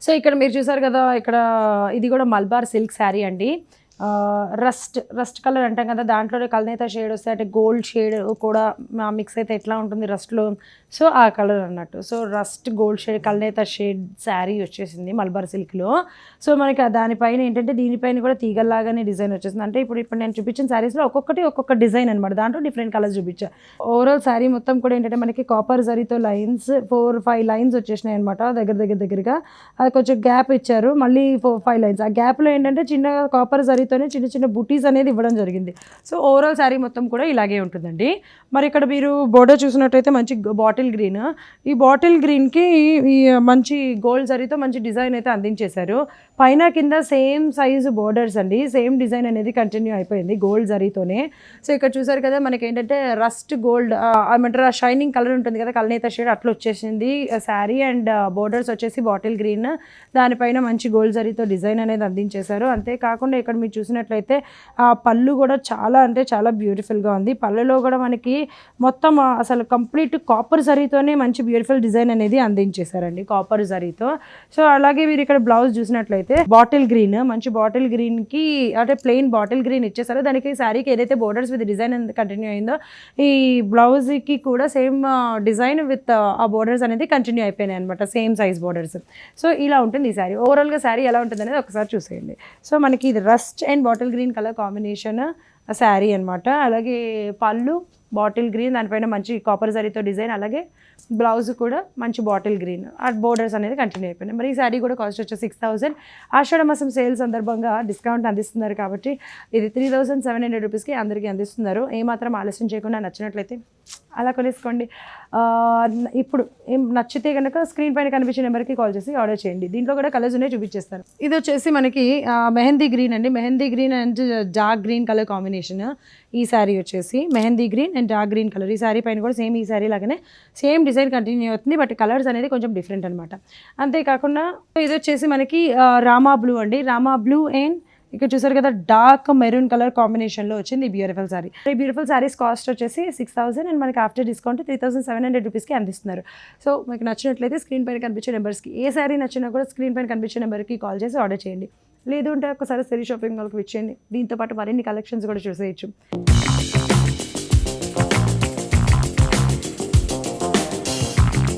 So ఇక్కడ మీరు చూసారు కదా, ఇక్కడ ఇది కూడా మల్బార్ సిల్క్ శారీ అండి. రస్ట్ కలర్ అంటాం కదా, దాంట్లోనే కల్నేత షేడ్ వస్తాయి, అంటే గోల్డ్ షేడ్ కూడా మిక్స్ అయితే ఎట్లా ఉంటుంది రస్ట్లో, సో ఆ కలర్ అన్నట్టు. సో రస్ట్ గోల్డ్ షేడ్ కల్నేత షేడ్ శారీ వచ్చేసింది మల్బార్ సిల్క్లో. సో మనకి దానిపైన ఏంటంటే దీనిపైన కూడా తీగల్లాగానే డిజైన్ వచ్చేసింది. అంటే ఇప్పుడు నేను చూపించిన శారీస్లో ఒక్కొక్క డిజైన్ అనమాట, దాంట్లో డిఫరెంట్ కలర్స్ చూపించా. ఓవరాల్ శారీ మొత్తం కూడా ఏంటంటే మనకి కాపర్ జరీతో లైన్స్ 4-5 లైన్స్ వచ్చేసినాయి అనమాట, దగ్గరగా. అది కొంచెం గ్యాప్ ఇచ్చారు, మళ్ళీ 4-5 లైన్స్. ఆ గ్యాప్లో ఏంటంటే చిన్న కాపర్ జరీ చిన్న బుటీస్ అనేది ఇవ్వడం జరిగింది. సో ఓవరాల్ శారీ మొత్తం కూడా ఇలాగే ఉంటుందండి. మరి ఇక్కడ మీరు బోర్డర్ చూసినట్టయితే మంచి బాటిల్ గ్రీన్, ఈ బాటిల్ గ్రీన్కి ఈ మంచి గోల్డ్ జరీతో మంచి డిజైన్ అయితే అందించేశారు. పైన కింద సేమ్ సైజు బోర్డర్స్ అండి, సేమ్ డిజైన్ అనేది కంటిన్యూ అయిపోయింది గోల్డ్ జరీతోనే. సో ఇక్కడ చూసారు కదా, మనకి ఏంటంటే రస్ట్ గోల్డ్ ఏమంటారు, ఆ షైనింగ్ కలర్ ఉంటుంది కదా, కల్నేత షేడ్ అట్లా వచ్చేసింది శారీ. అండ్ బోర్డర్స్ వచ్చేసి బాటిల్ గ్రీన్, దానిపైన మంచి గోల్డ్ జరీతో డిజైన్ అనేది అందించేశారు. అంతేకాకుండా ఇక్కడ మీరు చూసినట్లయితే ఆ పళ్ళు కూడా చాలా అంటే చాలా బ్యూటిఫుల్గా ఉంది. పళ్ళులో కూడా మనకి మొత్తం అసలు కంప్లీట్ కాపర్ జరీతోనే మంచి బ్యూటిఫుల్ డిజైన్ అనేది అందించేశారండి, కాపర్ జరీతో. సో అలాగే మీరు ఇక్కడ బ్లౌజ్ చూసినట్లయితే బాటిల్ గ్రీన్, మంచి బాటిల్ గ్రీన్కి అంటే ప్లెయిన్ బాటిల్ గ్రీన్ ఇచ్చేసారు. దానికి శారీకి ఏదైతే బోర్డర్స్ విత్ డిజైన్ కంటిన్యూ అయిందో, ఈ బ్లౌజ్కి కూడా సేమ్ డిజైన్ విత్ ఆ బోర్డర్స్ అనేది కంటిన్యూ అయిపోయినాయి అనమాట, సేమ్ సైజ్ బోర్డర్స్. సో ఇలా ఉంటుంది ఈ శారీ. ఓవరాల్గా శారీ ఎలా ఉంటుంది అనేది ఒకసారి చూసేయండి. సో మనకి ఇది rust and bottle green colour combination sari అనమాట. అలాగే పళ్ళు బాటిల్ గ్రీన్, దానిపైన మంచి కాపర్ జరీతో డిజైన్, అలాగే బ్లౌజ్ కూడా మంచి బాటిల్ గ్రీన్, ఆ బోర్డర్స్ అనేది కంటిన్యూ అయిపోయినాయి. మరి ఈ శారీ కూడా కాస్ట్ వచ్చి 6,000. ఆషాఢ మాసం సేల్ సందర్భంగా డిస్కౌంట్ అందిస్తున్నారు కాబట్టి ఇది 3,700 రూపీస్కి అందరికీ అందిస్తున్నారు. ఏమాత్రం ఆలస్యం చేయకుండా నచ్చినట్లయితే అలా కొనేసుకోండి. ఇప్పుడు ఏం నచ్చితే కనుక స్క్రీన్ పైన కనిపించే నెంబర్కి కాల్ చేసి ఆర్డర్ చేయండి. దీంట్లో కూడా కలర్స్ ఉన్నాయి, చూపించేస్తాను. ఇది వచ్చేసి మనకి మెహందీ గ్రీన్ అండి, mehndi green and dark green colour combination. ఈ శారీ వచ్చేసి mehndi green and dark green colour. ఈ శారీ పైన కూడా సేమ్ ఈ శారీ లాగానే సేమ్ డిజైన్ కంటిన్యూ అవుతుంది, బట్ కలర్స్ అనేది కొంచెం డిఫరెంట్ అనమాట. అంతేకాకుండా ఇది వచ్చేసి మనకి రామా బ్లూ అండి, రామా బ్లూ అండ్ ఇక్కడ చూసారు కదా డార్క్ మెరూన్ కలర్ కాంబినేషన్లో వచ్చింది ఈ బ్యూటిఫుల్ శారీ. ఈ బ్యూటిఫుల్ శారీస్ కాస్ట్ వచ్చేసి 6,000 అండ్ మనకి ఆఫ్టర్ డిస్కౌంట్ 3,700 రూపీస్కి అందిస్తున్నారు. సో మీకు నచ్చినట్లయితే స్క్రీన్ పైన కనిపించే నెంబర్స్కి, ఏ శారీ నచ్చినా కూడా స్క్రీన్ పైన కనిపించే నెంబర్కి కాల్ చేసి ఆర్డర్ చేయండి. లేదు అంటే ఒకసారి సిరీ షాపింగ్ మాల్కి విచ్చేయండి. దీంతోపాటు మరిన్ని కలెక్షన్స్ కూడా చూసేయచ్చు.